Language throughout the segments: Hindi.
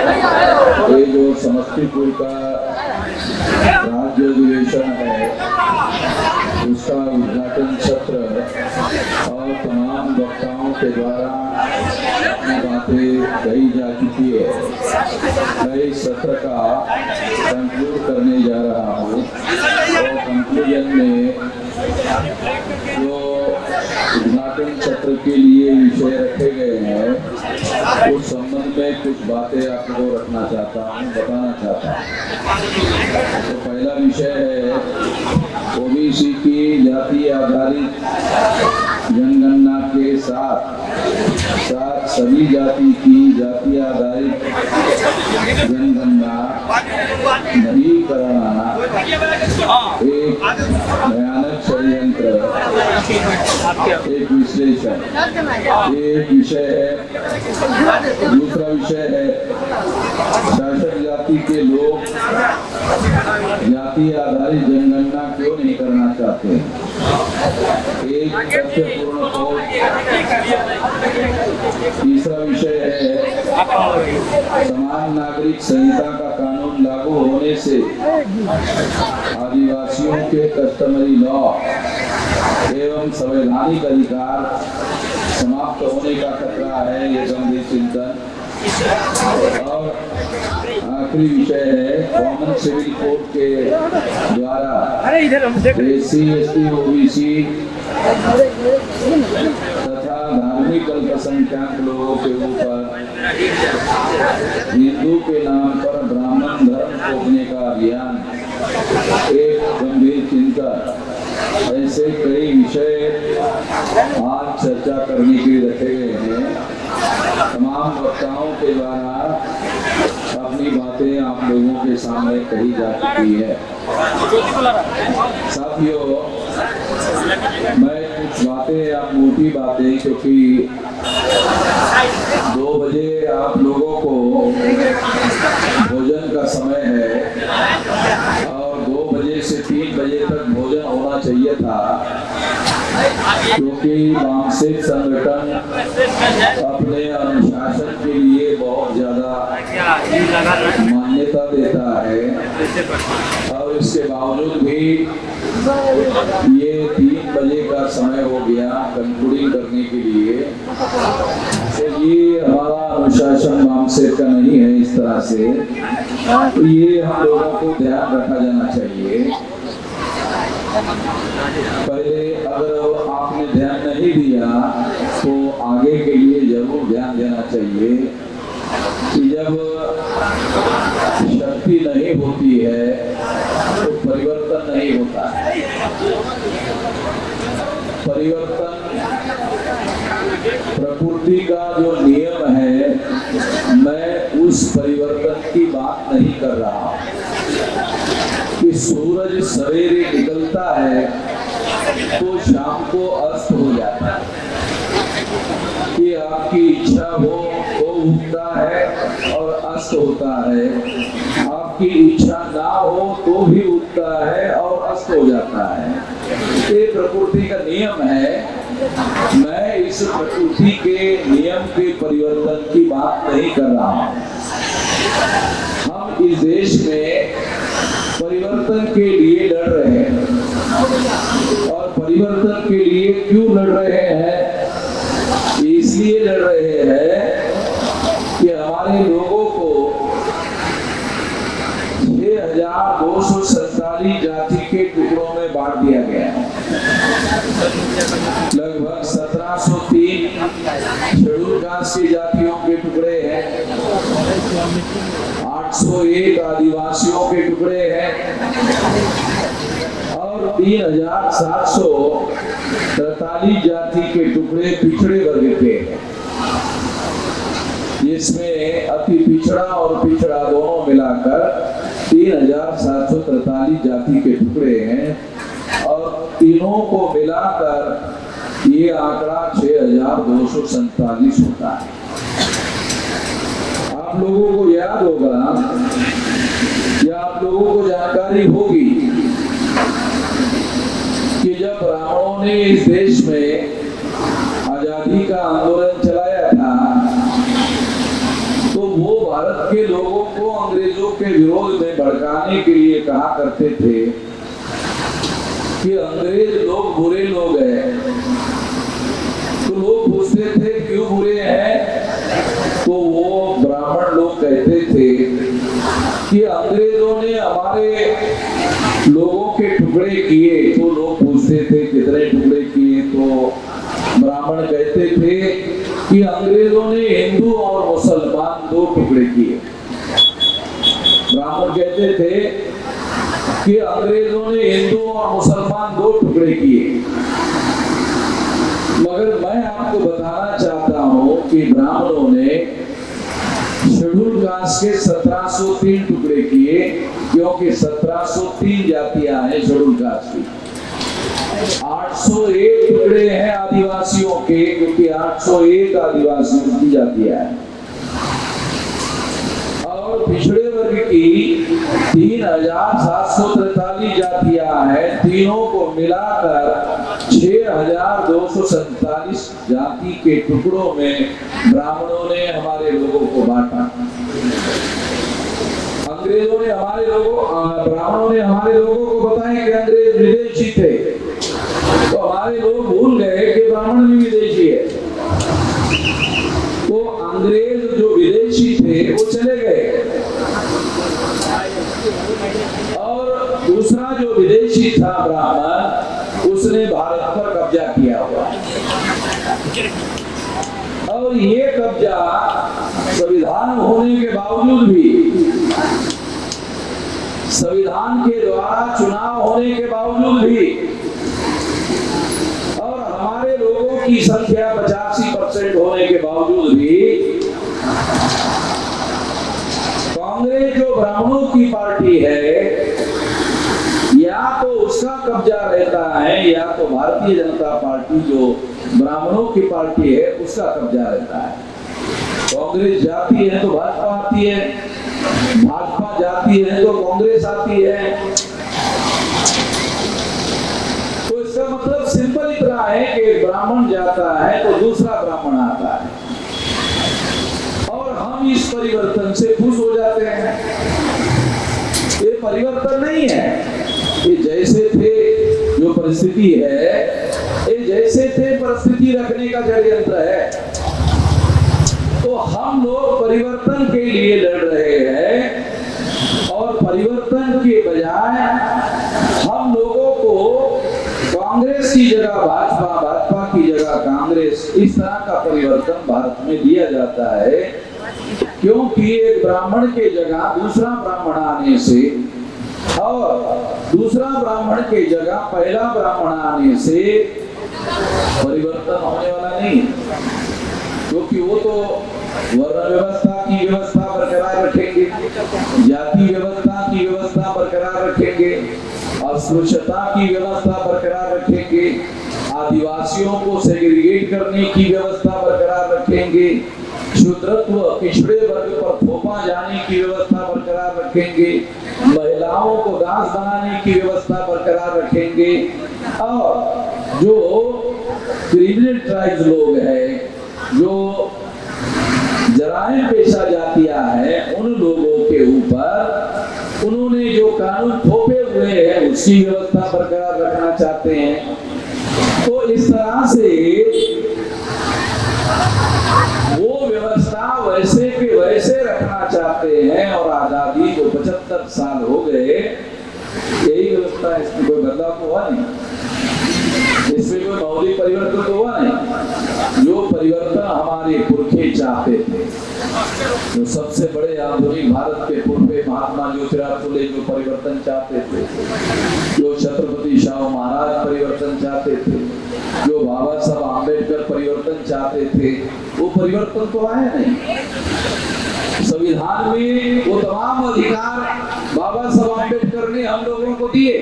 ये जो समस्तीपुर का राज्य अधिवेशन है उसका उद्घाटन सत्र और तमाम वक्ताओं के द्वारा बातें कही जा चुकी है। मैं इस सत्र का कंक्लूड करने जा रहा हूँ और कंक्लूजन में जो उद्घाटन सत्र के लिए विषय रखे गए हैं उस संबंध में कुछ बातें आपको रखना चाहता हूँ, बताना चाहता हूँ। तो पहला विषय है ओबीसी की जाति आधारित जनगणना के साथ सभी जाति की जाति आधारित जनगणना नहीं कराना एक भयानक षड्यंत्र, एक विश्लेषण, एक विषय है। दूसरा विषय है शासक जाति के लोग जाति आधारित जनगणना क्यों नहीं करना चाहते, एक तथ्यपूर्ण खोज। तीसरा विषय है समान नागरिक संहिता का कानून लागू होने से आदिवासियों के कस्टमरी लॉ एवं संवैधानिक अधिकार समाप्त होने का खतरा है, ये गंभीर चिंतन। और आखिरी विषय है कॉमन सिविल कोड के द्वारा एससी, एसटी, ओबीसी तथा धार्मिक अल्पसंख्यक लोगों के ऊपर हिंदू के नाम पर ब्राह्मण धर्म थोपने का अभियान एक गंभीर चिंतन। ऐसे कई विषय आज चर्चा करने के लिए रखे गए हैं। तमाम वक्ताओं के द्वारा अपनी बातें आप लोगों के सामने कही जा चुकी है। साथियों, मैं कुछ बातें, आप मोटी बातें, क्योंकि 2 बजे आप लोगों को भोजन का समय है और 2 बजे से 3 बजे तक भोजन होना चाहिए था, क्योंकि मानसिक संगठन अपने अनुशासन के लिए बहुत ज्यादा मान्यता देता है और इसके बावजूद भी ये 3 बजे का समय हो गया कंक्लूडिंग करने के लिए। तो ये हमारा अनुशासन मानसिक का नहीं है इस तरह से, तो ये हम लोगों को ध्यान रखा जाना चाहिए। पहले अगर आपने ध्यान नहीं दिया तो आगे के लिए जरूर ध्यान देना चाहिए कि जब शक्ति नहीं होती है तो परिवर्तन नहीं होता है। परिवर्तन प्रकृति का जो नियम है, मैं उस परिवर्तन की बात नहीं कर रहा कि सूरज सवेरे निकलता है तो शाम को अस्त हो जाता है, कि आपकी इच्छा हो तो उगता है और अस्त होता है, आपकी इच्छा ना हो तो भी उगता है और अस्त हो जाता है। ये प्रकृति का नियम है। मैं इस प्रकृति के नियम के परिवर्तन की बात नहीं कर रहा हूं। हम इस देश में परिवर्तन के लिए लड़ रहे हैं और परिवर्तन के लिए क्यों लड़ रहे हैं? इसलिए लड़ रहे हैं कि हमारे लोगों को 6247 जाति के टुकड़ों में बांट दिया गया है। लगभग 1703 शेड्यूल कास्ट की जातियों के टुकड़े हैं, 801 आदिवासियों के टुकड़े हैं और 3743 जाति के टुकड़े पिछड़े वर्ग के हैं, जिसमें अति पिछड़ा और पिछड़ा दोनों मिलाकर 3743 जाति के टुकड़े हैं और तीनों को मिलाकर ये आंकड़ा 6247 होता है। आप लोगों को याद होगा या आप लोगों को जानकारी होगी कि जब ब्राह्मणों ने इस देश में आजादी का आंदोलन चलाया था तो वो भारत के लोगों को अंग्रेजों के विरोध में भड़काने के लिए कहा करते थे कि अंग्रेज लोग बुरे लोग हैं। तो लोग पूछते थे क्यों बुरे हैं, तो वो ब्राह्मण लोग कहते थे कि अंग्रेजों ने हमारे लोगों के टुकड़े किए। तो लोग पूछते थे कितने टुकड़े किए, तो ब्राह्मण कहते थे कि अंग्रेजों ने हिंदू और मुसलमान 2 टुकड़े किए। ब्राह्मण कहते थे कि अंग्रेजों ने हिंदू और मुसलमान 2 टुकड़े किए। मगर मैं आपको बताना चाहता हूं कि ब्राह्मणों ने शेड्यूल कास्ट के 1703 टुकड़े किए, क्योंकि 1703 जातियां हैं शेड्यूल कास्ट की। 801 टुकड़े हैं आदिवासियों के, क्योंकि 801 आदिवासियों की जातियां हैं। और पिछड़े वर्ग की 3743 जातियां हैं। तीनों को मिलाकर 6247 जाति के टुकड़ों में ब्राह्मणों ने हमारे लोगों को बांटा। अंग्रेजों ने हमारे लोगों, ब्राह्मणों ने हमारे लोगों को बताया कि अंग्रेज विदेशी थे, तो हमारे लोग भूल गए कि ब्राह्मण भी विदेशी है। तो अंग्रेज जो विदेशी थे वो चले गए, और दूसरा जो विदेशी था ब्राह्मण, उसने भारत पर कब्जा किया हुआ। और ये कब्जा संविधान होने के बावजूद भी, संविधान के द्वारा चुनाव होने के बावजूद भी, और हमारे लोगों की संख्या 85% होने के बावजूद भी, कांग्रेस जो ब्राह्मणों की पार्टी है, या तो उसका कब्जा रहता है, या तो भारतीय जनता पार्टी जो ब्राह्मणों की पार्टी है उसका कब्जा रहता है। कांग्रेस जाती है तो भाजपा आती है, भाजपा जाती है तो कांग्रेस आती है। तो इसका मतलब सिंपल इतना है कि ब्राह्मण जाता है तो दूसरा ब्राह्मण आता है, और हम इस परिवर्तन से खुश हो जाते हैं। ये परिवर्तन नहीं है, ये जैसे थे जो परिस्थिति है, ये जैसे थे परिस्थिति रखने का षड्यंत्र है। तो हम लोग परिवर्तन के लिए लड़ रहे हैं, और परिवर्तन के बजाय हम लोगों को कांग्रेस की जगह भाजपा, भाजपा की जगह कांग्रेस, इस तरह का परिवर्तन भारत में दिया जाता है। क्योंकि एक ब्राह्मण के जगह दूसरा ब्राह्मण आने से, और दूसरा ब्राह्मण के जगह पहला ब्राह्मण आने से परिवर्तन होने वाला नहीं, क्योंकि वो तो वर्ण व्यवस्था की व्यवस्था बरकरार रखेंगे, जाति व्यवस्था की व्यवस्था बरकरार रखेंगे, अस्पृश्यता की व्यवस्था बरकरार रखेंगे, आदिवासियों को सेग्रीगेट करने की व्यवस्था बरकरार रखेंगे, शूद्रत्व पिछड़े वर्ग पर थोपा जाने की व्यवस्था बरकरार रखेंगे, महिलाओं को दास बनाने की व्यवस्था बरकरार रखेंगे, और जो क्रिमिनल ट्राइब्स लोग हैं, जो जराइम पेशा जातियां हैं, उन लोगों के ऊपर उन्होंने जो कानून थोपे हुए हैं उसकी व्यवस्था बरकरार रखना चाहते हैं। तो इस तरह से वो व्यवस्था वैसे के वैसे रखना चाहते हैं, और आजादी को 75 साल हो गए, यही व्यवस्था, इसमें कोई बदलाव तो हुआ नहीं, इसमें कोई मौलिक परिवर्तन तो हुआ नहीं। जो परिवर्तन हमारे पुरखे चाहते थे, जो सबसे बड़े आधुनिक भारत के पुरखे महात्मा ज्योतिराव फुले जो परिवर्तन चाहते थे, जो छत्रपति शाहू महाराज परिवर्तन चाहते थे, जो बाबा साहब आम्बेडकर परिवर्तन चाहते थे, वो परिवर्तन तो आया नहीं। संविधान में वो तमाम अधिकार बाबा साहब आम्बेडकर ने हम लोगों को दिए,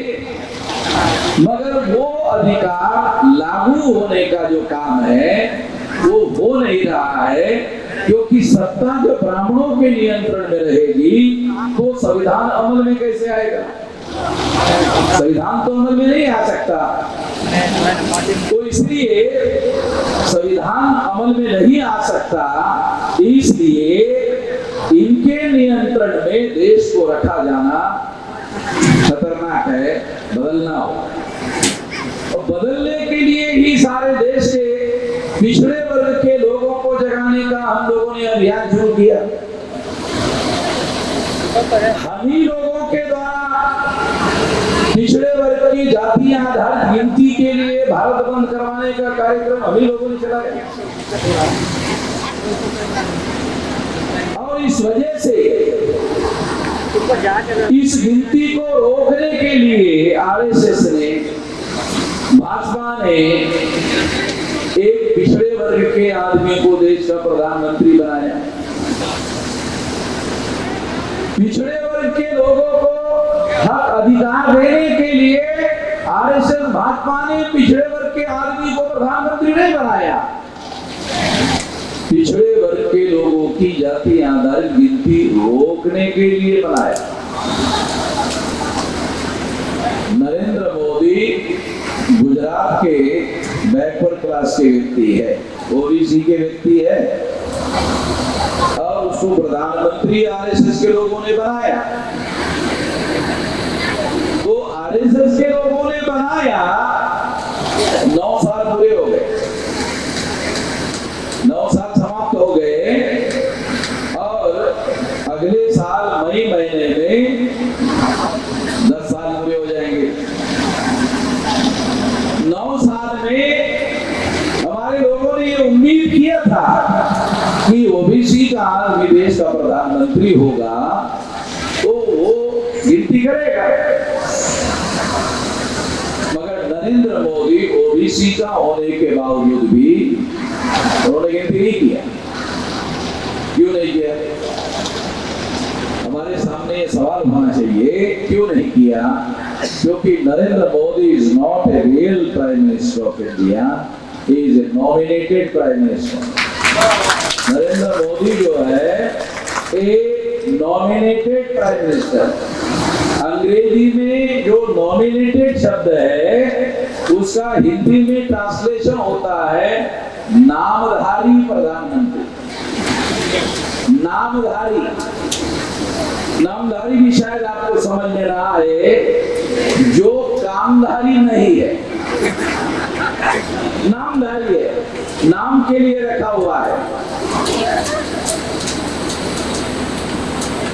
मगर वो अधिकार लागू होने का जो काम है वो हो नहीं रहा है, क्योंकि सत्ता जो ब्राह्मणों के नियंत्रण में रहेगी तो संविधान अमल में कैसे आएगा? संविधान तो अमल में नहीं आ सकता। तो इसलिए संविधान अमल में नहीं आ सकता, इसलिए इनके नियंत्रण में देश को रखा जाना खतरनाक है, बदलना हो। और बदलने के लिए ही सारे देश के पिछड़े वर्ग के लोगों को जगाने का हम लोगों ने अभियान शुरू किया। हम ही लोगों के द्वारा पिछड़े वर्ग की जाति आधारित गिनती के लिए भारत बंद करवाने का कार्यक्रम हम ही लोगों ने चलाया। और इस वजह से इस गिनती को रोकने के लिए आरएसएस ने, भाजपा ने एक पिछड़े वर्ग के आदमी को देश का प्रधानमंत्री बनाया। पिछड़े वर्ग के लोगों को हक अधिकार देने के लिए आरएसएस भाजपा ने पिछड़े वर्ग के आदमी को प्रधानमंत्री नहीं बनाया, पिछड़े वर्ग के लोगों की जाति आधारित गिनती रोकने के लिए बनाया। नरेंद्र मोदी गुजरात के बैकवर्ड क्लास के व्यक्ति है, ओबीसी के व्यक्ति है, और उसको प्रधानमंत्री आरएसएस के लोगों ने बनाया। तो आरएसएस के लोगों ने बनाया, 9 साल पूरे हो गए, 9 साल समाप्त हो गए, और अगले साल मई महीने में 10 साल पूरे हो जाएंगे। 9 साल में हमारे लोगों ने ये उम्मीद किया था कि ओबीसी का आदमी देश का प्रधानमंत्री होगा तो वो गिनती करेगा, मगर नरेंद्र मोदी ओबीसी का होने के बावजूद भी उन्होंने गिनती नहीं किया। क्यों नहीं किया? हमारे सामने ये सवाल होना चाहिए, क्यों नहीं किया? क्योंकि Narendra Modi is not a real prime minister of India, he is a nominated prime minister. Narendra Modi जो है एक नॉमिनेटेड प्राइम मिनिस्टर। अंग्रेजी में जो नॉमिनेटेड शब्द है उसका हिंदी में ट्रांसलेशन होता है नामधारी प्रधानमंत्री। नामधारी, नामधारी भी शायद आपको समझ में ना आए, जो कामधारी नहीं है, नामधारी है, नाम के लिए रखा हुआ है।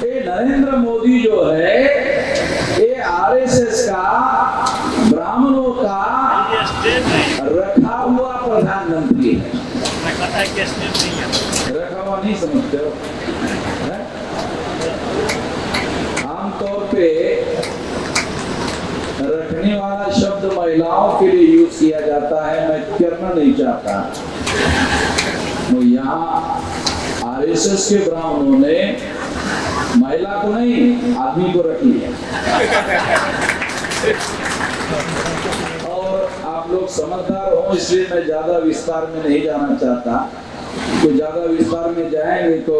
ये नरेंद्र मोदी जो है ये आरएसएस का, ब्राह्मणों का रखा हुआ प्रधानमंत्री है। रखा हुआ नहीं समझते हो? आमतौर पे रखने वाला शब्द महिलाओं के लिए यूज किया जाता है, मैं करना नहीं चाहता। तो यहाँ आरएसएस के ब्राह्मणों ने महिला को नहीं, आदमी को रखी है। और आप लोग समझदार हो इसलिए मैं ज्यादा विस्तार में नहीं जाना चाहता, तो ज्यादा विस्तार में जाएंगे तो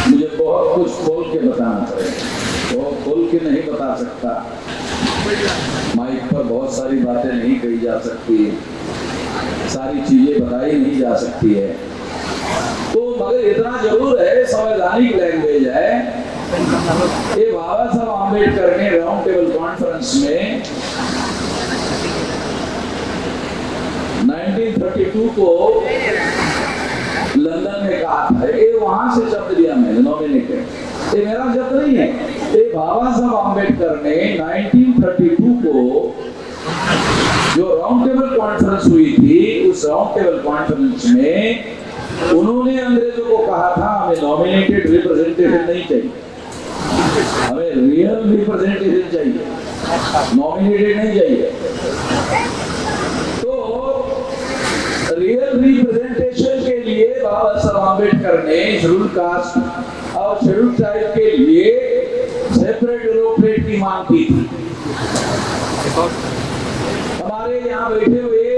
मुझे बहुत कुछ खोल के बताना पड़ेगा, वो खोल के नहीं बता सकता। माइक पर बहुत सारी बातें नहीं कही जा सकती, सारी चीजें बताई नहीं जा सकती है। तो मगर इतना जरूर है, संवैधानिक लैंग्वेज है। ये बाबा साहब आम्बेडकर ने राउंड टेबल कॉन्फ्रेंस में 1932 को लंदन में कहा था। ये वहां से शब्द लिया मैंने, नॉमिनेटेड, ये मेरा शब्द नहीं है। ये बाबा साहब आम्बेडकर ने 1932 को जो राउंड टेबल कॉन्फ्रेंस हुई थी, उस राउंड टेबल कॉन्फ्रेंस में उन्होंने अंग्रेजों को कहा था हमें नॉमिनेटेड रिप्रेजेंटेशन नहीं चाहिए, हमें रियल रिप्रेजेंटेशन चाहिए, नॉमिनेटेड नहीं चाहिए। तो रियल रिप्रेजेंटेशन के लिए बाबा साहब आम्बेडकर ने शेड्यूल कास्ट और शेड्यूल ट्राइब के लिए सेपरेट यूरोप्लेट की मांग की थी। हमारे यहाँ बैठे हुए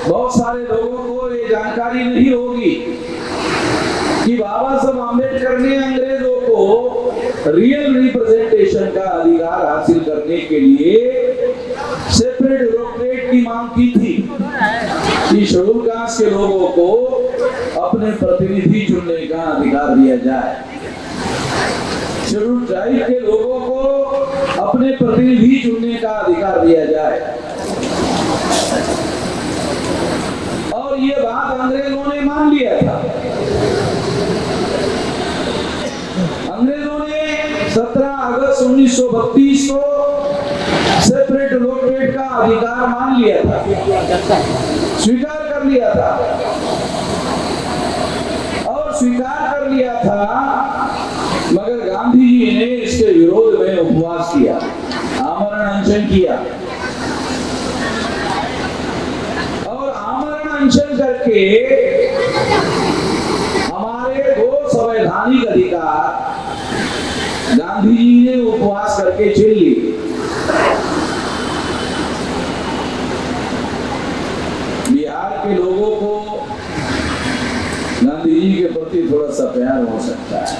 बहुत सारे लोगों को ये जानकारी नहीं होगी कि बाबा साहब आम्बेडकर ने अंग्रेजों को रियल रिप्रेजेंटेशन का अधिकार हासिल करने के लिए सेपरेट यूरोप्लेट की मांग की थी। कि शेड्यूल कास्ट के लोगों को अपने प्रतिनिधि चुनने का अधिकार दिया जाए, शेड्यूल ट्राइब के लोगों को अपने प्रतिनिधि चुनने का अधिकार दिया जाए। और ये बात अंग्रेजों ने मान लिया था। अंग्रेजों ने 17 अगस्त 1932 को सेपरेट इलेक्टोरेट का अधिकार मान लिया था, स्वीकार कर लिया था। और स्वीकार कर लिया था, मगर गांधी जी ने इसके विरोध में उपवास किया, आमरण अनशन किया। और आमरण अनशन करके हमारे 2 संवैधानिक अधिकार गांधी जी ने उपवास करके छीन लिए। बिहार के लोगों को गांधी जी के प्रति थोड़ा सा प्यार हो सकता है,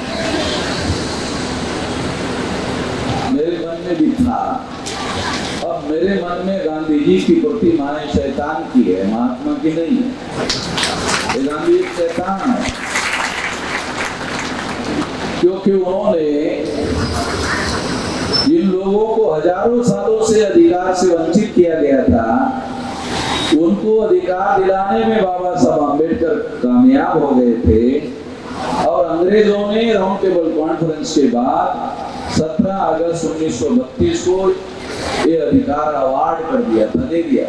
मेरे मन में भी था। अब मेरे मन में गांधी जी की प्रतिमाएं शैतान की है, महात्मा की नहीं है। ये गांधी एक शैतान है, क्योंकि उन्होंने जिन लोगों को हजारों सालों से अधिकार से वंचित किया गया था, उनको अधिकार दिलाने में बाबा साहब अम्बेडकर कामयाब हो गए थे। और अंग्रेजों ने राउंड टेबल कॉन्फ्रेंस के बाद 17 अगस्त 1932 को ये अधिकार अवार्ड कर दिया था, दे दिया।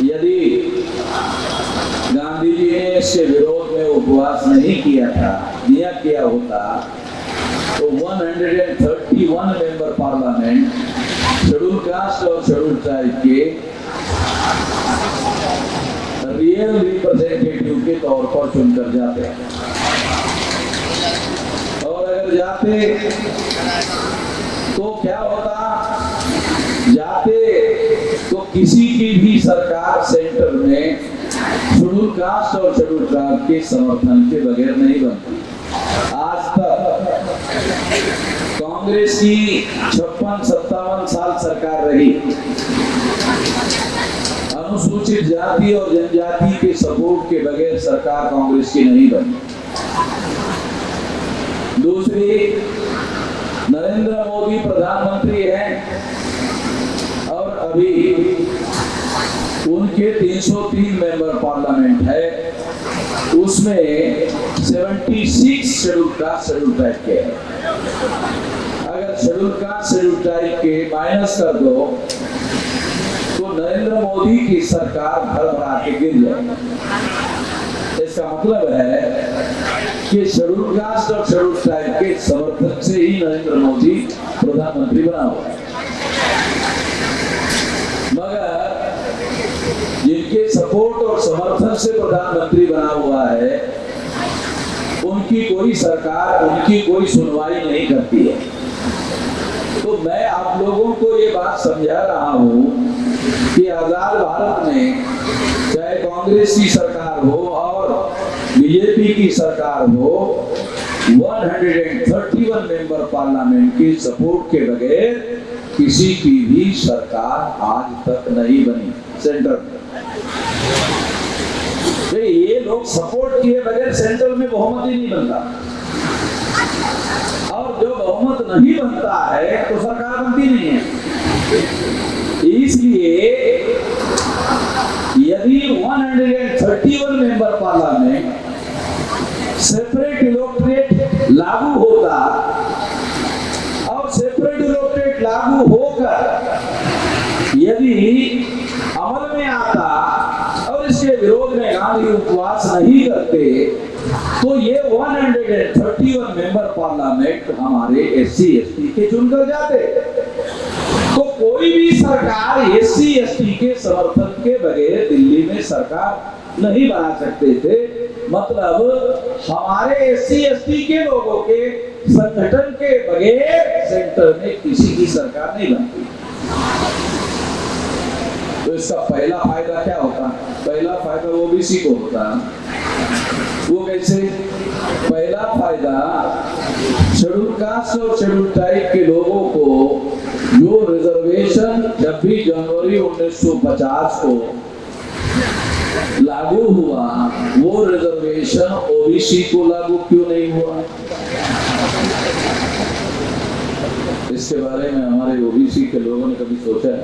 यदि गांधी जी ने इसके विरोध में उपवास नहीं किया था, किया होता, तो 131 मेंबर पार्लियामेंट शेड्यूल कास्ट और शेड्यूल ट्राइब के रियल रिप्रेजेंटेटिव के तौर पर चुनकर जाते। और अगर जाते तो क्या होता, जाते तो किसी की भी सरकार सेंटर में शेड्यूल कास्ट और शेड्यूल ट्राइब के समर्थन के बगैर नहीं बनती। आज तक कांग्रेस की 56-57 साल सरकार रही, अनुसूचित जाति और जनजाति के सपोर्ट के बगैर सरकार कांग्रेस की नहीं बनी। दूसरी, नरेंद्र मोदी प्रधानमंत्री हैं और अभी उनके 303 मेंबर पार्लियामेंट है, उसमें 76 शेड्यूल कास्ट शेड्यूल ट्राइब के हैं। अगर शेड्यूल कास्ट शेड्यूल ट्राइब के माइनस कर दो तो नरेंद्र मोदी की सरकार भर भरा के गिर जाएगी। इसका मतलब है कि शेड्यूल कास्ट और शेड्यूल ट्राइब के समर्थन से ही नरेंद्र मोदी प्रधानमंत्री बना हुआ है। मगर जिनके सपोर्ट और समर्थन से प्रधानमंत्री बना हुआ है, उनकी कोई सरकार, उनकी कोई सुनवाई नहीं करती है। तो मैं आप लोगों को ये बात समझा रहा हूं कि आजाद भारत में चाहे कांग्रेस की सरकार हो और बीजेपी की सरकार हो, 131 मेंबर पार्लियामेंट के सपोर्ट के बगैर किसी की भी सरकार आज तक नहीं बनी सेंटर में। तो ये लोग सपोर्ट किए बगैर सेंट्रल में बहुमत ही नहीं बनता, और जो बहुमत नहीं बनता है तो सरकार बनती नहीं है। इसलिए यदि 131 मेंबर पार्लियामेंट सेपरेट इलेक्टोरेट लागू होता और सेपरेट इलेक्टोरेट लागू होकर यदि अमल में आता और इसके विरोध में गांधी उपवास नहीं करते, तो ये 131 मेंबर पार्लियामेंट हमारे SC ST के चुनकर जाते। तो कोई भी सरकार SC ST के समर्थन के बगैर दिल्ली में सरकार नहीं बना सकते थे। मतलब हमारे SC ST के लोगों के संगठन के बगैर सेंटर में किसी की सरकार नहीं बनती। तो इसका पहला फायदा क्या होता? पहला फायदा ओबीसी को होता। वो कैसे? पहला फायदा शेड्यूल कास्ट और शेड्यूल ट्राइब के लोगों को जो रिजर्वेशन 26 जनवरी 1950 को लागू हुआ, वो रिजर्वेशन ओबीसी को लागू क्यों नहीं हुआ? इसके बारे में हमारे ओबीसी के लोगों ने कभी सोचा है?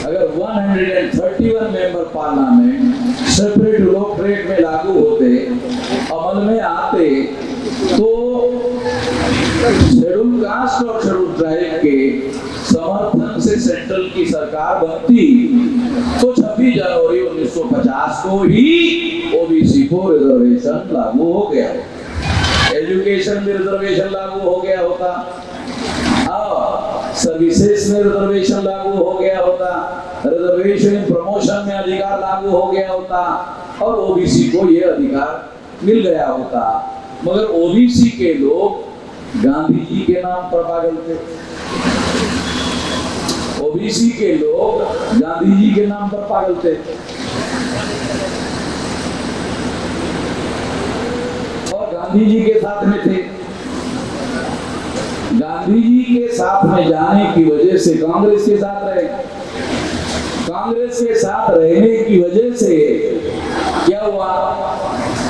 अगर 131 मेंबर पार्लियामेंट सेपरेट इलेक्टोरेट में लागू होते, अमल में आते, तो शेड्यूल कास्ट और शेड्यूल ट्राइब के समर्थन से सेंट्रल की सरकार बनती, तो 26 जनवरी 1950 को ही ओबीसी को रिजर्वेशन लागू हो गया। एजुकेशन में रिजर्वेशन लागू हो गया होता, सर्विसेज में रिजर्वेशन लागू हो गया होता, रिजर्वेशन प्रमोशन में अधिकार लागू हो गया होता, और ओबीसी को यह अधिकार मिल गया होता। मगर ओबीसी के लोग गांधी जी के नाम पर पागल थे। ओबीसी के लोग गांधी जी के नाम पर पागल थे, और गांधी जी के साथ में थे। गांधी जी के साथ में जाने की वजह से कांग्रेस के साथ रहे। कांग्रेस के साथ रहने की वजह से क्या हुआ?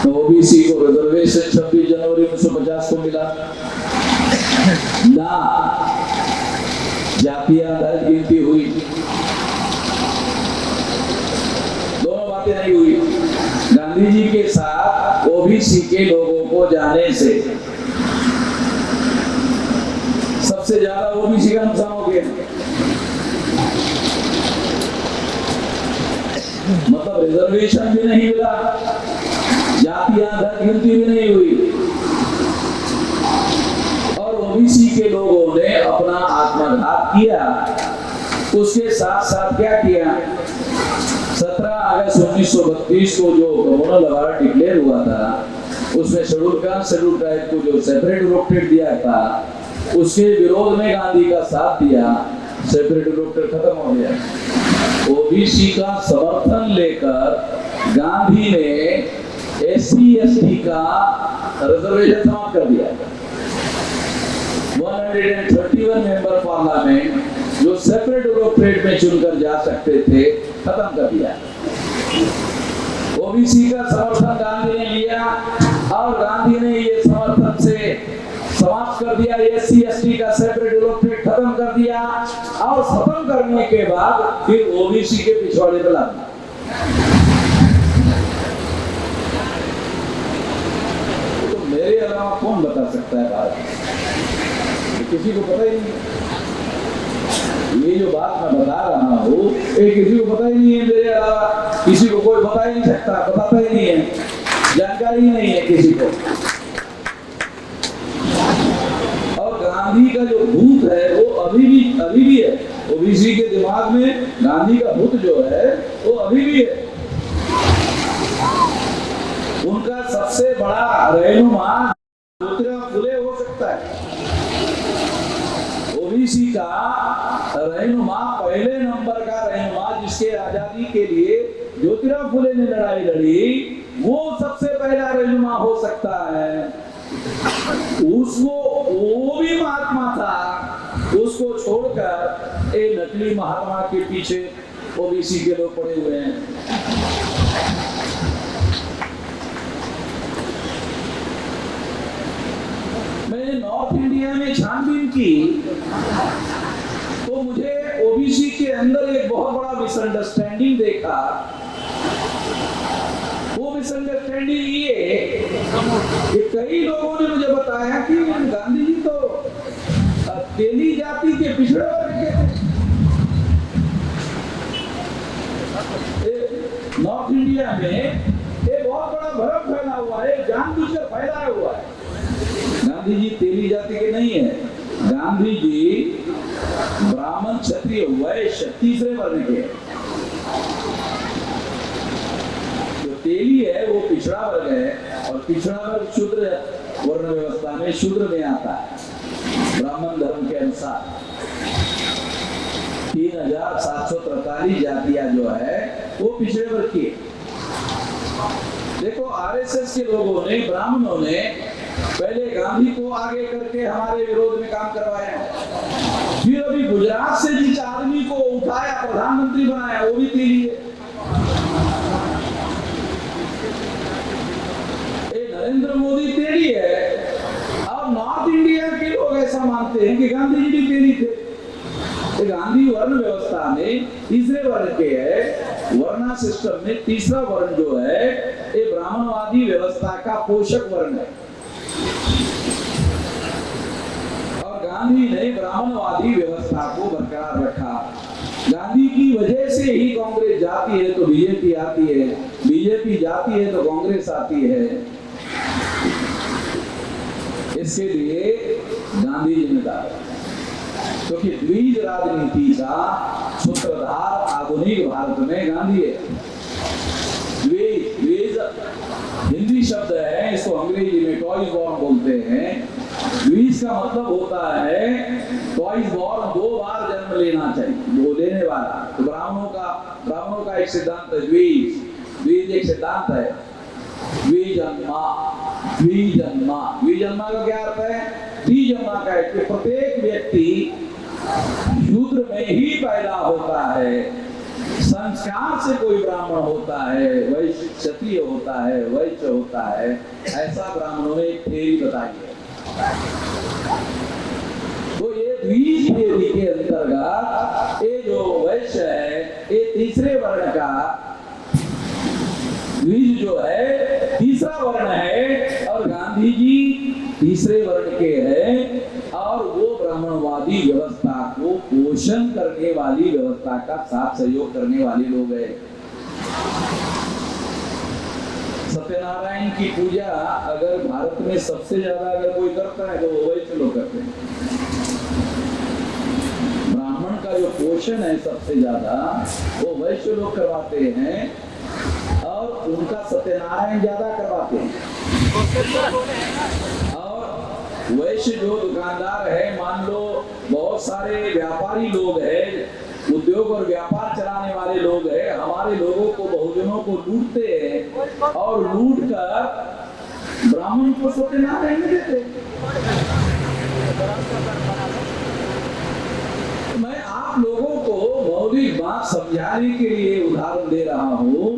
ओबीसी को रिजर्वेशन 26 जनवरी 1950 को मिला ना, जातीय आधारित गिनती हुई, दोनों बातें नहीं हुई। गांधी जी के साथ ओबीसी के लोगों को जाने से सबसे ज्यादा ओबीसी का नुकसान हो गया। मतलब रिजर्वेशन भी नहीं मिला, जातीय आधारित गिनती भी नहीं हुई, और ओबीसी के लोगों ने अपना आत्मघात किया। उसके साथ साथ क्या किया? 17 अगस्त 1932 को जो कम्युनल अवार्ड डिक्लेयर हुआ था, उसमें शेड्यूल कास्ट शेड्यूल ट्राइब को जो सेपरेट इलेक्टोरेट दिया था, उसके विरोध में गांधी का साथ दिया, सेपरेट इलेक्टोरेट खत्म हो गया। ओबीसी का समर्थन लेकर गांधी ने एससी एसटी का रिजर्वेशन समाप्त कर दिया। 131 मेंबर पार्लियामेंट जो सेपरेट इलेक्टोरेट में चुनकर जा सकते थे, खत्म कर दिया। ओबीसी का समर्थन गांधी ने लिया, और गांधी ने ये समर्थन से समाप्त कर दिया, एससी एसटी का सेपरेट इलेक्टोरेट खत्म कर दिया, और खत्म करने के बाद फिर ओबीसी के पिछवाड़े पे ला दिया। तो मेरे अलावा कौन बता सकता है बात? किसी को पता ही नहीं। ये जो बात मैं बता रहा हूँ, ये किसी को पता ही नहीं है मेरे अलावा। किसी को कोई बता ही नहीं सकता, बताता ही नहीं है, जानकारी ही नहीं है किसी को। गांधी का जो भूत है वो अभी भी है। ओबीसी के दिमाग में गांधी का भूत जो है वो अभी भी है। उनका सबसे बड़ा रहनुमा ज्योतिराव फुले हो सकता है। ओबीसी का रहनुमा, पहले नंबर का रहनुमा, जिसके आजादी के लिए ज्योतिराव फुले ने लड़ाई लड़ी, वो सबसे पहला रहनुमा हो सकता है। उसको, वो भी महात्मा था, उसको छोड़कर एक नकली महात्मा के पीछे ओबीसी के लोग पड़े हुए हैं। मैंने नॉर्थ इंडिया में छानबीन की, तो मुझे ओबीसी के अंदर एक बहुत बड़ा मिसअंडरस्टैंडिंग देखा। वो मिसअंडरस्टैंडिंग ये कि कई लोगों ने मुझे बताया कि गांधी जी तो तेली जाति के पिछड़े वर्ग के थे। नॉर्थ इंडिया में एक बहुत बड़ा भ्रम फैला हुआ है, जानबूझकर फैलाया हुआ है। गांधी जी तेली जाति के नहीं है। गांधी जी ब्राह्मण, क्षत्रिय, वैश्य, तीसरे वर्ण के। जो तेली है वो पिछड़ा वर्ग है, और पिछड़ा वर्ग शूद्र वर्ण व्यवस्था में शूद्र में आता है। ब्राह्मण धर्म के अनुसार 3743 जातियां जो है वो पिछड़े वर्ग की। देखो, आरएसएस के लोगों ने, ब्राह्मणों ने पहले गांधी को आगे करके हमारे विरोध में काम करवाया। फिर अभी गुजरात से जिस आदमी को उठाया प्रधानमंत्री बनाया वो भी तेली है। नरेंद्र मोदी तेली है। अब नॉर्थ इंडिया के लोग ऐसा मानते हैं कि गांधी जी भी तेली थे। गांधी वर्ण व्यवस्था में तीसरे वर्ण के है, वर्णा सिस्टम में तीसरा वर्ण जो है ये ब्राह्मणवादी व्यवस्था का पोषक वर्ण है। और गांधी ने ब्राह्मणवादी व्यवस्था को बरकरार रखा। गांधी की वजह से ही कांग्रेस जाती है तो बीजेपी आती है, बीजेपी जाती है तो कांग्रेस आती है। इसके लिए गांधी जिम्मेदार है, क्योंकि द्विज राजनीति का सूत्रधार आधुनिक भारत में गांधी है। द्विज हिंदी शब्द है, इसको अंग्रेजी में टॉयज बॉर्न बोलते हैं। द्विज का मतलब होता है टॉयज बॉर्न, 2 बार जन्म लेना चाहिए, वो लेने वाला। तो ब्राह्मणों का एक सिद्धांत है द्विज एक सिद्धांत है। द्विजन्मा का क्या अर्थ है? द्विजन्मा का प्रत्येक व्यक्ति शूद्र में ही पैदा होता है, संस्कार से कोई ब्राह्मण होता है, वैश्य क्षत्रिय होता है, वैश्य होता है, ऐसा ब्राह्मणों ने एक थ्योरी बताई है। तो ये द्विज थ्योरी के अंतर्गत ये जो वैश्य है ये तीसरे वर्ण का, द्विज जो है तीसरा वर्ण है और गांधी जी तीसरे वर्ण के हैं और वो ब्राह्मणवादी व्यवस्था को पोषण करने वाली व्यवस्था का साथ सहयोग करने वाले लोग हैं। सत्यनारायण की पूजा अगर भारत में सबसे ज्यादा अगर कोई करता है तो वो वैश्य लोग करते हैं। ब्राह्मण का जो पोषण है सबसे ज्यादा वो वैश्य लोग करवाते हैं और उनका सत्यनारायण ज्यादा करवाते हैं। और वैश्य जो दुकानदार है, मान लो बहुत सारे व्यापारी लोग हैं, उद्योग और व्यापार चलाने वाले लोग हैं, हमारे लोगों को बहुजनों को लूटते हैं और लूट कर ब्राह्मण को सत्यनारायण देते। मैं आप लोगों को मौलिक बात समझाने के लिए उदाहरण दे रहा हूं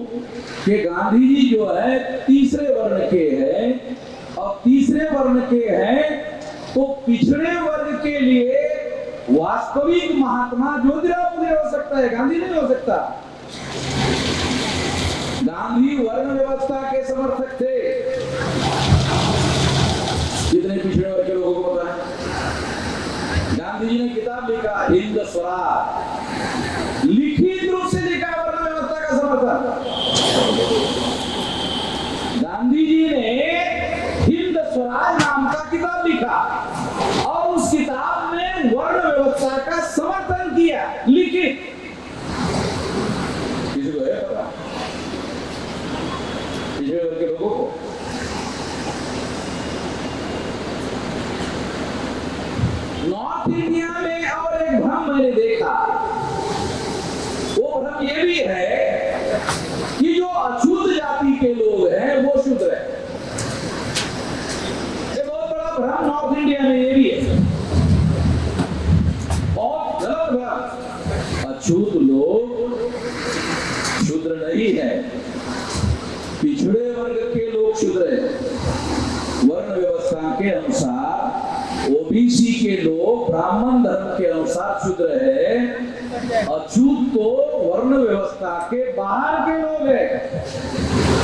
कि गांधी जी जो है तीसरे वर्ण के हैं और तीसरे वर्ण के हैं तो पिछड़े वर्ग के लिए वास्तविक महात्मा ज्योतिराव फुले हो सकता है, गांधी नहीं हो सकता। गांधी वर्ण व्यवस्था के समर्थक थे। कितने पिछड़े वर्ग के लोगों को पता है? गांधी जी ने किताब लिखा हिंद स्वराज, लिखित रूप से लिखा वर्ण व्यवस्था का समर्थन। गांधी जी ने हिंद स्वराज नाम का किताब लिखा और उस किताब में वर्ण व्यवस्था का समर्थन किया, लिखित। किसी को है पता? पिछड़े वर्ग के लोगों को? नॉर्थ इंडिया में और एक भ्रम मैंने देखा, वो भ्रम ये भी है कि जो अछूत जाति के लोग हैं वो शूद्र है। एक बहुत बड़ा भ्रम नॉर्थ इंडिया में ये भी है, बहुत गलत भ्रम। अछूत लोग शूद्र नहीं है, पिछड़े वर्ग के लोग शूद्र है। वर्ण व्यवस्था के अनुसार ओबीसी के लोग ब्राह्मण धर्म के अनुसार शूद्र है, अछूत तो वर्ण व्यवस्था के बाहर के लोग हैं,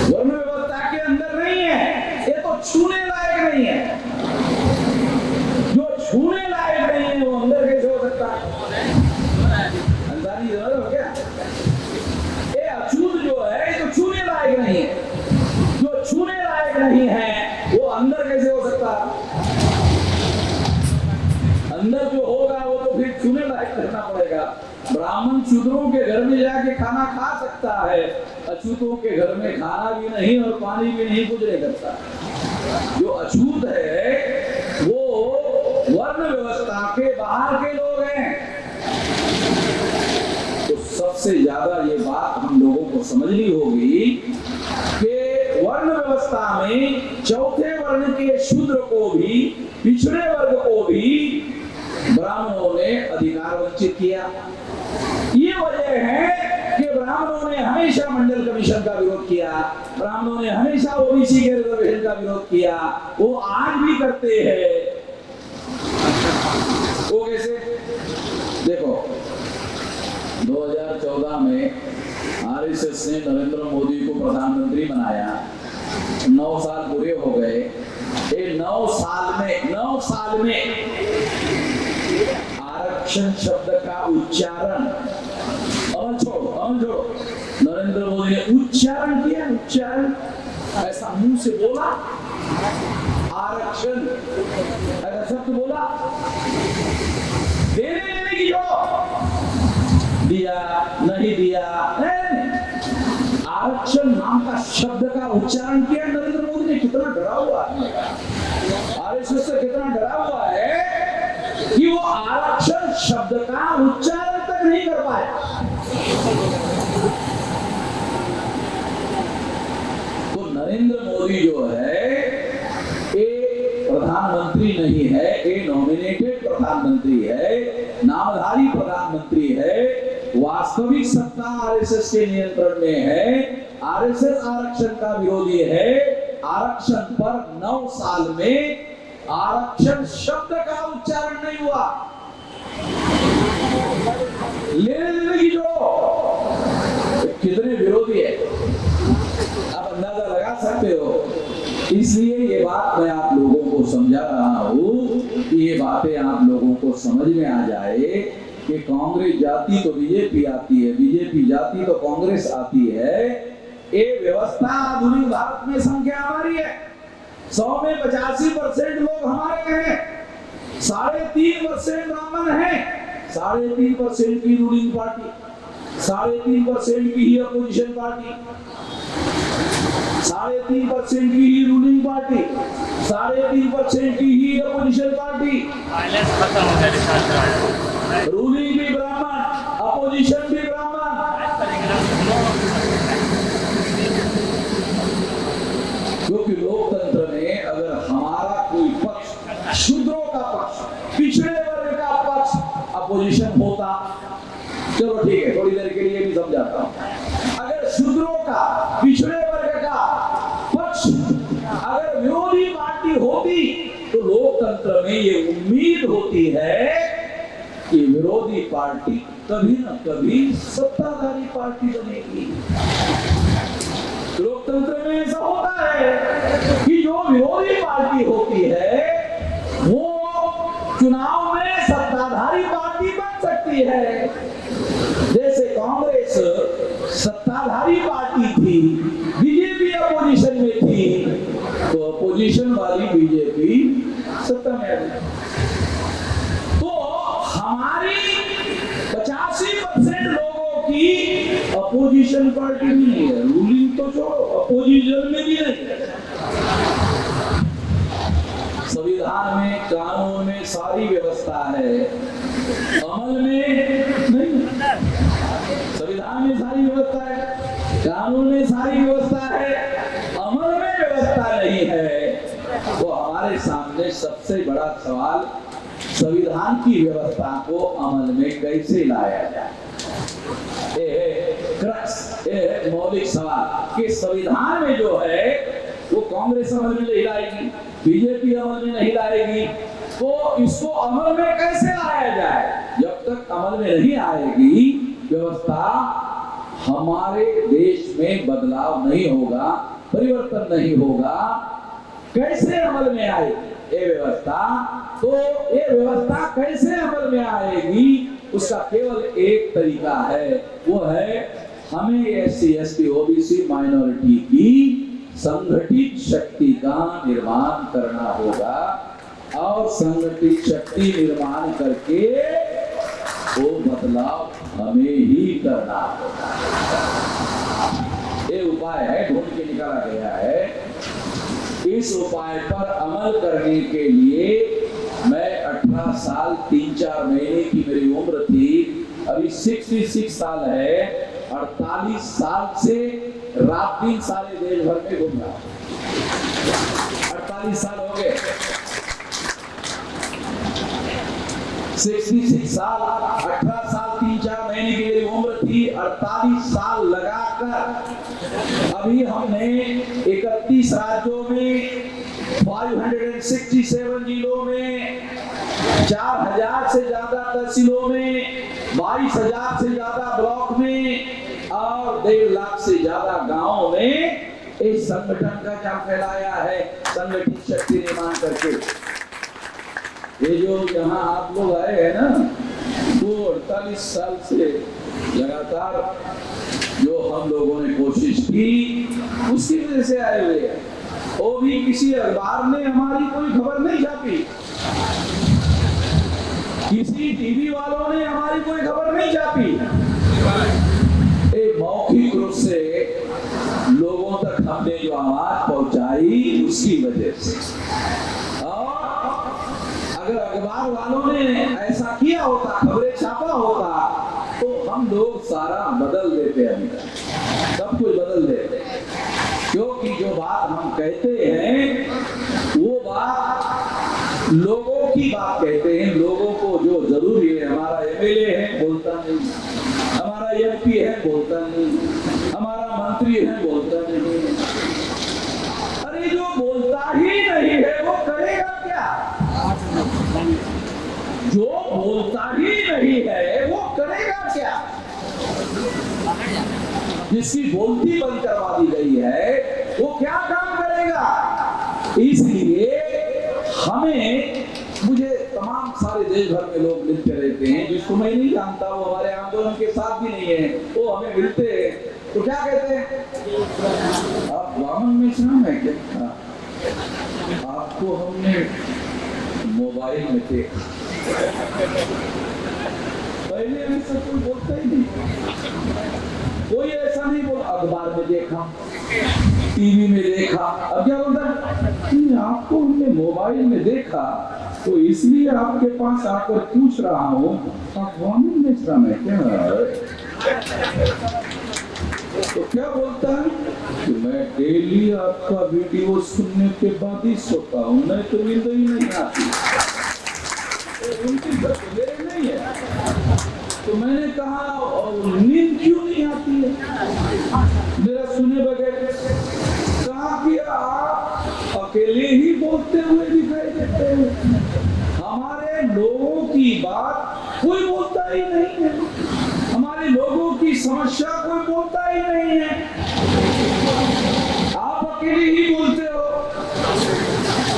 वर्ण व्यवस्था के अंदर नहीं है। ये तो छूने लायक नहीं है, जो छूने लायक नहीं है वो अंदर कैसे हो सकता है? अंदाजी हो क्या? ये अछूत जो है तो छूने लायक नहीं है, जो छूने लायक नहीं है वो अंदर कैसे हो सकता है? अंदर जो होगा वो तो फिर छूने लायक करना पड़ेगा। ब्राह्मण शूद्रों के घर में जाके खाना खा सकता है, अछूतों के घर में खाना भी नहीं और पानी भी नहीं, कुछ नहीं करता। जो अछूत है वो वर्ण व्यवस्था के बाहर के लोग हैं। तो सबसे ज्यादा ये बात हम लोगों को समझनी होगी कि वर्ण व्यवस्था में चौथे वर्ण के शूद्र को भी, पिछड़े वर्ग को भी ब्राह्मणों ने अधिकार वंचित किया। ये वजह है कि ब्राह्मणों ने हमेशा मंडल कमीशन का विरोध किया, ब्राह्मणों ने हमेशा ओबीसी के रिजर्वेशन का विरोध किया, वो आज भी करते हैं। वो कैसे? देखो 2014 में आरएसएस ने नरेंद्र मोदी को प्रधानमंत्री बनाया, 9 साल पूरे हो गए। ये 9 साल में आरक्षण शब्द का उच्चारण, अमल छोड़ो, नरेंद्र मोदी ने उच्चारण किया, उच्चारण ऐसा मुंह से बोला, आरक्षण ऐसा शब्द बोला, देने की जो दिया नहीं दिया, आरक्षण नाम का शब्द का उच्चारण किया नरेंद्र मोदी ने। कितना डरा हुआ है, आरएसएस से कितना डरा हुआ है कि वो आरक्षण शब्द का उच्चारण तक नहीं कर पाया। तो नरेंद्र मोदी जो है ये प्रधानमंत्री नहीं है, ये नॉमिनेटेड प्रधानमंत्री है, नामधारी प्रधानमंत्री है। वास्तविक सत्ता आरएसएस के नियंत्रण में है। आरएसएस आरक्षण का विरोधी है। आरक्षण पर 9 साल में आरक्षण शब्द का उच्चारण नहीं हुआ। लेने देने की जो कितने विरोधी है आप अंदाजा लगा सकते हो। इसलिए ये बात मैं आप लोगों को समझा रहा हूं कि ये बातें आप लोगों को समझ में आ जाए कि कांग्रेस जाती तो बीजेपी आती है, बीजेपी जाती तो कांग्रेस आती है। ये व्यवस्था आधुनिक भारत में संख्या हमारी है। 100 में 85% लोग हमारे हैं, 3.5% ब्राह्मण हैं, 3.5% की रूलिंग पार्टी, 3.5% की ही अपोजिशन पार्टी, 3.5% की ही रूलिंग पार्टी, 3.5% की ही अपोजिशन पार्टी। रूलिंग भी ब्राह्मण, अपोजिशन भी ब्राह्मण। क्योंकि लोकतंत्र में अगर हमारा कोई पक्ष, शूद्रों का पक्ष, पिछड़े वर्ग का पक्ष अपोजिशन होता, चलो ठीक है, थोड़ी देर के लिए भी समझाता हूं। अगर शूद्रों का, पिछड़े वर्ग का पक्ष अगर विरोधी पार्टी होती तो लोकतंत्र में ये उम्मीद होती है कि विरोधी पार्टी कभी न कभी सत्ताधारी पार्टी बनेगी। लोकतंत्र में ऐसा होता है कि जो विरोधी पार्टी होती है वो चुनाव में सत्ताधारी पार्टी बन सकती है। जैसे कांग्रेस सत्ताधारी पार्टी थी, बीजेपी अपोजिशन में थी, तो अपोजिशन वाली बीजेपी सत्ता में आ गई। हमारी 85% लोगों की अपोजिशन पार्टी भी नहीं है, रूलिंग तो छोड़ो, अपोजिशन में भी नहीं है। संविधान में, कानून में सारी व्यवस्था है, अमल में नहीं। संविधान में सारी व्यवस्था है, कानून में सारी व्यवस्था है, अमल में व्यवस्था नहीं है। तो हमारे सामने सबसे बड़ा सवाल संविधान की व्यवस्था को अमल में कैसे लाया जाए। मौलिक सवाल कि संविधान में जो है वो कांग्रेस अमल में नहीं लाएगी, बीजेपी अमल में नहीं लाएगी, तो इसको अमल में कैसे लाया जाए। जब तक अमल में नहीं आएगी व्यवस्था, हमारे देश में बदलाव नहीं होगा, परिवर्तन नहीं होगा। कैसे अमल में आएगी ये व्यवस्था? तो ये व्यवस्था कैसे अमल में आएगी उसका केवल एक तरीका है, वो है हमें एससी एसटी ओबीसी माइनॉरिटी की संगठित शक्ति का निर्माण करना होगा और संगठित शक्ति निर्माण करके वो बदलाव हमें ही करना होगा। ये उपाय है, ढूंढ के निकाला गया है। इस उपाय पर अमल करने के लिए मैं 18 साल 3-4 महीने की मेरी उम्र थी, अभी 66 साल है, 48 साल से रात दिन सारे देश भर में घूम रहा हूं। 48 साल हो गए। 66 साल, 18 साल 3-4 महीने की मेरी उम्र थी, 48 साल लगाकर अभी हमने 31 राज्यों में 567 जिलों में 4000 से ज्यादा तहसीलों में 22,000 से ज्यादा ब्लॉक में और 1.5 लाख से ज्यादा गांवों में इस संगठन का जाम फैलाया है, संगठित शक्ति निर्माण करके। ये जो यहाँ आप लोग आए हैं ना, वो 48 साल से लगातार जो हम लोगों ने कोशिश की उसकी वजह से आए हुए हैं। वो भी किसी अखबार ने हमारी कोई खबर नहीं छापी, किसी टीवी वालों ने हमारी कोई खबर नहीं छापी। एक मौखिक रूप से लोगों तक हमने जो आवाज पहुंचाई उसकी वजह से। और अगर अखबार वालों ने ऐसा किया होता, खबरें छापा होता, तो हम लोग सारा बदल देते, अभी सब कुछ बदल देते। क्योंकि जो बात हम कहते हैं वो बात लोगों की बात कहते हैं, लोगों को जो जरूरी है। हमारा एमएलए है बोलता नहीं, हमारा एमपी है बोलता नहीं, हमारा मंत्री है बोलता नहीं। अरे जो बोलता ही नहीं है वो करेगा क्या? जो बोलता ही नहीं है वो करेगा क्या? जिसकी बोलती बंद करवा दी गई है वो क्या काम करेगा? इसलिए हमें, मुझे तमाम सारे देश भर में लोग मिलते रहते हैं, जिसको मैं नहीं जानता, वो हमारे आंदोलन के साथ भी नहीं है, वो हमें मिलते हैं तो क्या कहते हैं, आप वामन मेश्राम है क्या? आपको हमने मोबाइल में देखा। पहले ऐसा कोई बोलता ही नहीं, कोई ऐसा नहीं बोला। अखबार में देखा, टीवी में देखा, अब क्या बोलता है, आपको हमने मोबाइल में देखा तो इसलिए आपके पास आकर पूछ रहा हूँ आप वामन मेश्राम है क्या? तो क्या बोलता है कि मैं डेली आपका वीडियो सुनने के बाद ही सोता हूँ, नहीं तो नींद ही नहीं आती। उनकी मेरे नहीं है। तो मैंने कहा नींद क्यों नहीं आती है मेरा सुने बगैर? कहा कि आप अकेले ही बोलते हुए दिखाई देते हैं, हमारे लोगों की बात कोई बोलता ही नहीं है, हमारे लोगों की समस्या कोई बोलता ही नहीं है, आप अकेले ही बोलते हो।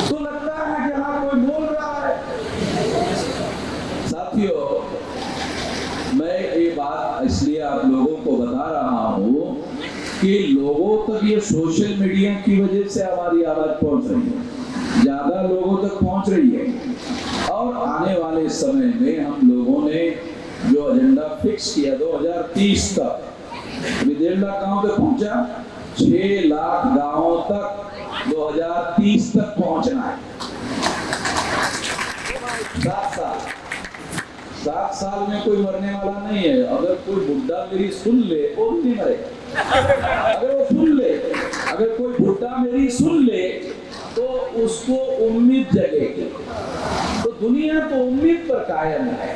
तो लगता है कि हाँ कोई बोल रहा है। साथियों, मैं ये बात इसलिए आप लोगों को बता रहा हूँ कि लोगों तक ये सोशल मीडिया की वजह से हमारी आवाज पहुंच रही है, ज्यादा लोगों तक पहुंच रही है। और आने वाले समय में हम लोगों ने जो एजेंडा फिक्स किया 2030 तक, 1.5 लाख गाँव तक पहुंचा, 6 लाख गाँवों तक 2030 तक पहुंचना है। 7 साल में कोई मरने वाला नहीं है। अगर कोई बुढ़ा मेरी सुन ले वो नहीं मरेगा। अगर वो सुन ले, अगर कोई बुढ़ा मेरी सुन ले तो उसको उम्मीद जगेगी। तो दुनिया तो उम्मीद पर कायम है,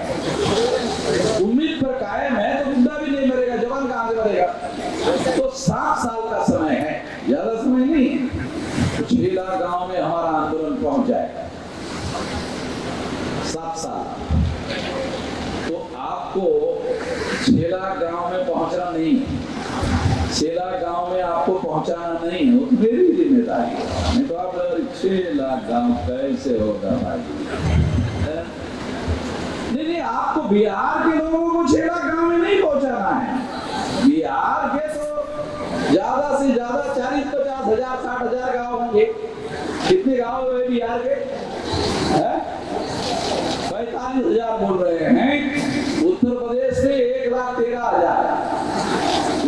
उम्मीद पर कायम है तो बुढ़ा भी नहीं मरेगा, जवान कहां से मरेगा? तो 7 साल का समय है, ज्यादा समय नहीं है। 6 लाख गांव में हमारा आंदोलन पहुंच जाएगा, 7 साल। तो आपको 6 लाख गांव में पहुंचना नहीं है, 6 लाख गांव में आपको पहुंचाना नहीं है, वो मेरी जिम्मेदारी है। नहीं तो आप 6 लाख गांव कैसे होगा भाई? नहीं, आपको बिहार के लोगों को 6 लाख गांव में नहीं पहुंचाना है। बिहार के तो ज्यादा से ज्यादा 40-50 हजार 60 हजार गाँव होंगे। कितने गाँव है बिहार के? 45,000 बोल रहे हैं। उत्तर प्रदेश के 1,13,000,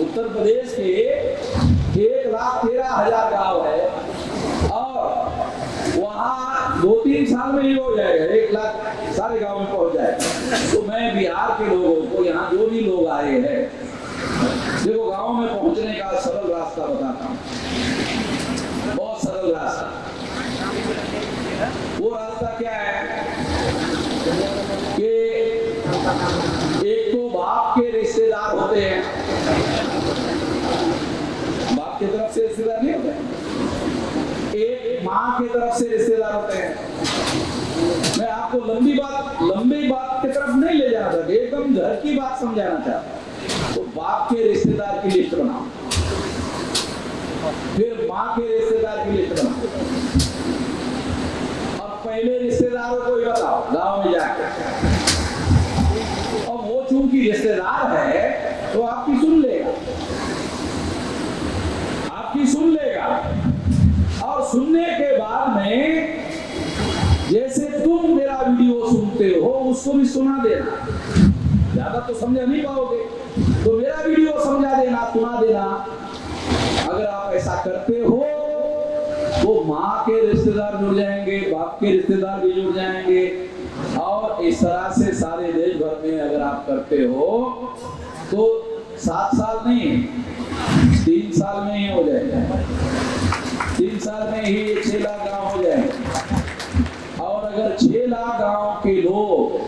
उत्तर प्रदेश के 1,13,000 गाँव है और वहाँ 2-3 साल में ही हो जाएगा, 1 लाख सारे गाँव में पहुंच जाएगा। तो मैं बिहार के लोगों को, यहाँ जो भी लोग आए हैं, देखो गाँव में पहुंचने का सरल रास्ता बताता हूँ, बहुत सरल रास्ता। वो रास्ता क्या है कि रिश्तेदार नहीं होते, एक माँ की तरफ से रिश्तेदार होते हैं। मैं आपको लंबी बात की तरफ नहीं ले जाना चाहता, एकदम घर की बात समझाना चाहता। तो बाप के रिश्तेदार की लिस्ट बनाओ, फिर माँ के रिश्तेदार की लिस्ट बनाओ, और पहले रिश्तेदारों को ही बताओ गांव में जाकर। और वो चूंकि रिश्तेदार है तो आपकी सुन लेगा, और सुनने के बाद में जैसे तुम मेरा वीडियो सुनते हो उसको भी सुना देना। ज्यादा तो समझा नहीं पाओगे, तो मेरा वीडियो समझा देना, सुना देना। अगर आप ऐसा करते हो तो माँ के रिश्तेदार जुड़ जाएंगे, बाप के रिश्तेदार भी जुड़ जाएंगे, और इस तरह से सारे देश भर में अगर आप करते हो तो 7 साल नहीं 3 साल में ही हो जाएगा। 3 साल में ही 6 लाख गांव हो जाएंगे। और अगर 6 लाख गांव के लोग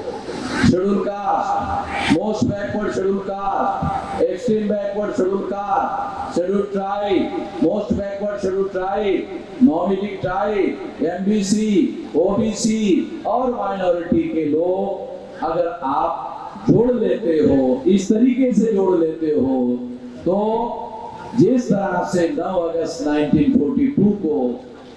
schedule caste, most backward schedule caste, extreme backward schedule caste, schedule tribe, most backward schedule tribe, nominated tribe, MBC, OBC और माइनॉरिटी के लोग अगर आप जोड़ लेते हो, इस तरीके से जोड़ लेते हो, तो जिस तरह से 9 अगस्त 1942 को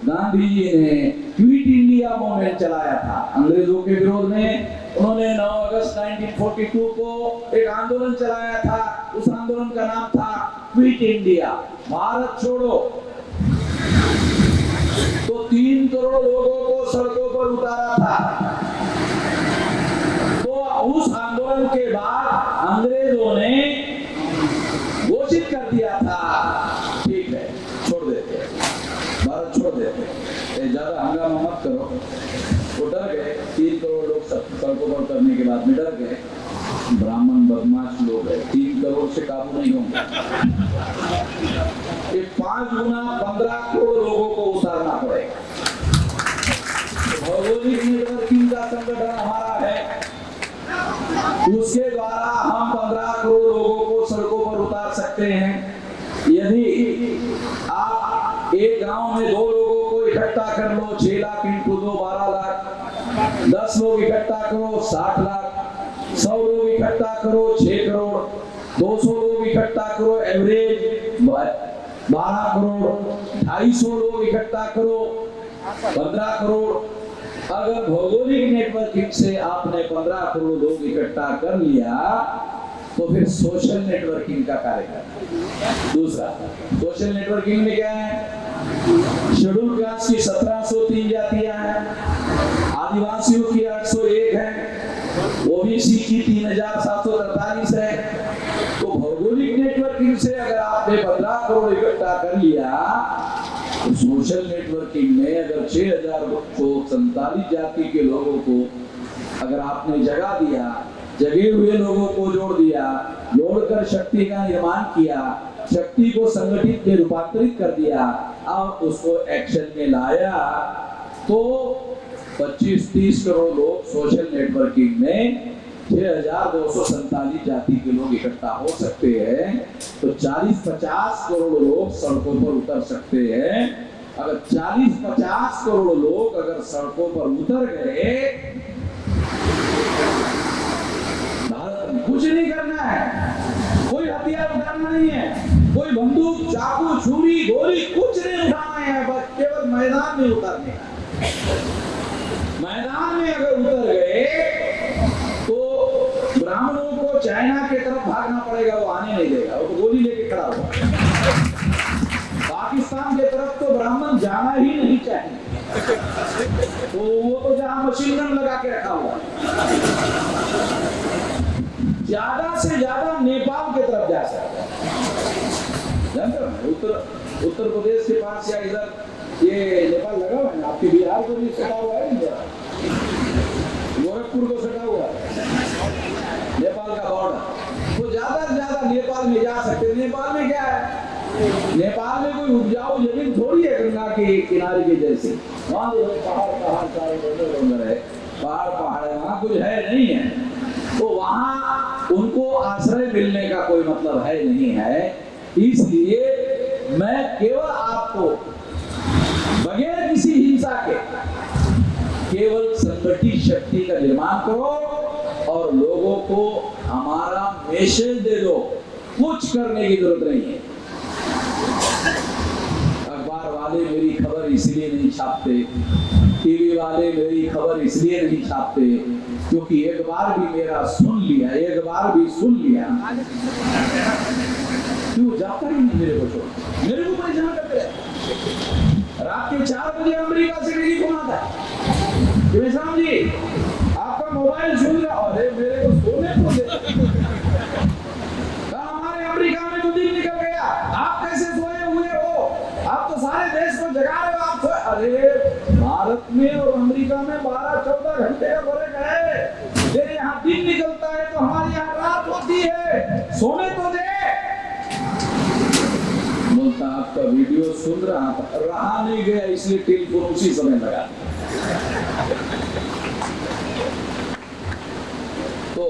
गांधी जी ने क्विट इंडिया मूवमेंट चलाया था अंग्रेजों के विरोध में, उन्होंने 9 अगस्त 1942 को एक आंदोलन चलाया था। उस आंदोलन का नाम था क्विट इंडिया, भारत छोड़ो। तो 3 करोड़ लोगों को सड़कों पर उतारा था। तो उस आंदोलन के बाद अंग्रेजों ने घोषित कर दिया था, ठीक है छोड़ देते, भारत छोड़ देते, ज्यादा हंगामा मत करो। वो डर गए, 3 करोड़ लोग सड़कों पर करने के बाद में डर गए, ब्राह्मण बदमाश लोग है, 3 करोड़ से काबू नहीं होंगे, 5 गुना 15 करोड़ लोगों को उतारना पड़ेगा। भौगोलिक नेटवर्किंग का संगठन हमारा है, उसके द्वारा हम 15 करोड़ लोगों को सड़कों पर उतार सकते हैं। यदि आप एक गांव में 2 लोगों को इकट्ठा कर लो, 6 लाख इंटू 2 12 लाख, 10 लोग इकट्ठा करो 60 लाख, 100 लोग इकट्ठा करो 6 करोड़, 200 लोग इकट्ठा करो एवरेज 12 करोड़, 250 लोग इकट्ठा करो 15 करोड़। अगर भौगोलिक नेटवर्किंग से आपने 15 करोड़ लोग इकट्ठा कर लिया तो फिर सोशल नेटवर्किंग का कार्य करना। दूसरा, सोशल नेटवर्किंग में क्या है? शेड्यूल कास्ट की 1703 जातियां हैं, आदिवासियों की 801 है, ओबीसी की 3743 है। तो भौगोलिक नेटवर्किंग से अगर आपने 15 करोड़ इकट्ठा कर लिया, तो सोशल नेटवर्किंग में अगर 6047 जाति के लोगों को अगर आपने जगा दिया, जगे हुए लोगों को जोड़ दिया, जोड़कर शक्ति का निर्माण किया, शक्ति को संगठित में रूपांतरित कर दिया और उसको एक्शन में लाया, तो 25-30 करोड़ लोग सोशल नेटवर्किंग में 6247 जाति के लोग इकट्ठा हो सकते हैं। तो 40-50 करोड़ लोग सड़कों पर उतर सकते हैं। अगर 40-50 करोड़ लोग अगर सड़कों पर उतर गए, भारत में कुछ नहीं करना है, कोई हथियार उठाना नहीं है, कोई बंदूक चाकू छुरी गोली कुछ नहीं उठाना है, बस केवल मैदान में उतरने है। मैदान में अगर उतर गए तो ब्राह्मणों को चाइना की तरफ भागना पड़ेगा, वो आने नहीं देगा, वो तो गोली लेके खड़ा होगा। पाकिस्तान की तरफ तो ब्राह्मण जाना ही नहीं चाहिए, तो वो तो जहां मशीन गन लगा के रखा हुआ, ज्यादा से ज्यादा नेपाल की तरफ जा सकता है। जानते हो उत्तर प्रदेश के पास या इधर ये नेपाल लगा हुआ है, आपके बिहार को भी सटा हुआ है, गोरखपुर को सटा हुआ है नेपाल का बॉर्डर, तो ज्यादा से ज्यादा नेपाल में जा सकते। नेपाल में क्या है? नेपाल में कोई उपजाऊ जमीन थोड़ी है गंगा के किनारे के जैसे, वहाँ पहाड़ सारे है, पहाड़ है, वहाँ कुछ है नहीं है, तो वहाँ उनको आश्रय मिलने का कोई मतलब है नहीं है। इसलिए मैं केवल को बगैर किसी हिंसा के केवल संगठित शक्ति का निर्माण करो और लोगों को हमारा मैसेज दे दो। कुछ करने की जरूरत नहीं है। अखबार वाले मेरी खबर इसलिए नहीं छापते, टीवी वाले मेरी खबर इसलिए नहीं छापते क्योंकि एक बार भी मेरा सुन लिया, एक बार भी सुन लिया, क्यों जाता ही नहीं मेरे को छोड़, मेरे को परेशान करते हैं। रात के 4 बजे अमेरिका से टेलीफोन आता है कि विश्राम जी आपका मोबाइल सुन रहा, अरे मेरे को सोने को दे। हमारे अमेरिका में तो दिन निकल गया, आप कैसे सोए हुए हो? आप तो सारे देश को जगा रहे हो। आप तो अरे भारत में और अमेरिका में 12-14 घंटे का फर्क है। तेरे यहाँ दिन निकलता है तो हमारे यहाँ रात होती है, सोने तो दे। बोलता आपका वीडियो सुन रहा था, रहा नहीं गया इसलिए टेलीफोन उसी समय लगा। तो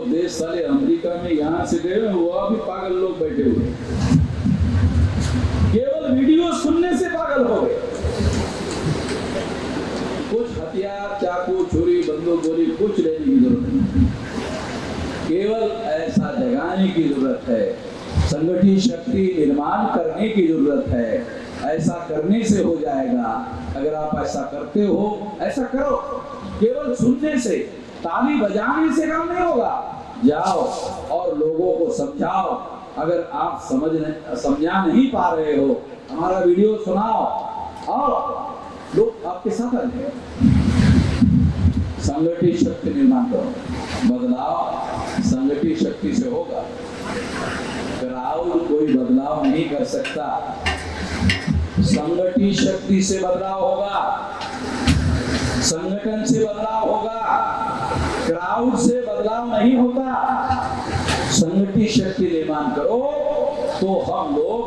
देश साले अमेरिका में यहां से गए, वो भी पागल लोग बैठे हुए, केवल वीडियो सुनने से पागल हो गए। कुछ हथियार, चाकू, छुरी, बंदूक, गोली कुछ लेने की जरूरत नहीं, केवल ऐसा जगाने की जरूरत है, संगठित शक्ति निर्माण करने की जरूरत है। ऐसा करने से हो जाएगा। अगर आप ऐसा करते हो, ऐसा करो, केवल सुनने से, ताली बजाने से काम नहीं होगा। जाओ और लोगों को समझाओ। अगर आप समझा नहीं पा रहे हो, हमारा वीडियो सुनाओ और लोग आपके साथ आ जाएंगे। संगठित शक्ति निर्माण करो। बदलाव संगठित शक्ति से होगा। क्राउड कोई बदलाव नहीं कर सकता, संगठित शक्ति से बदलाव होगा, संगठन से बदलाव होगा, क्राउड से बदलाव नहीं होता। संगठित शक्ति निर्माण करो तो हम लोग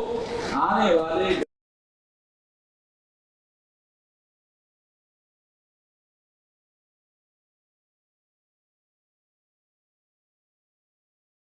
आने वाले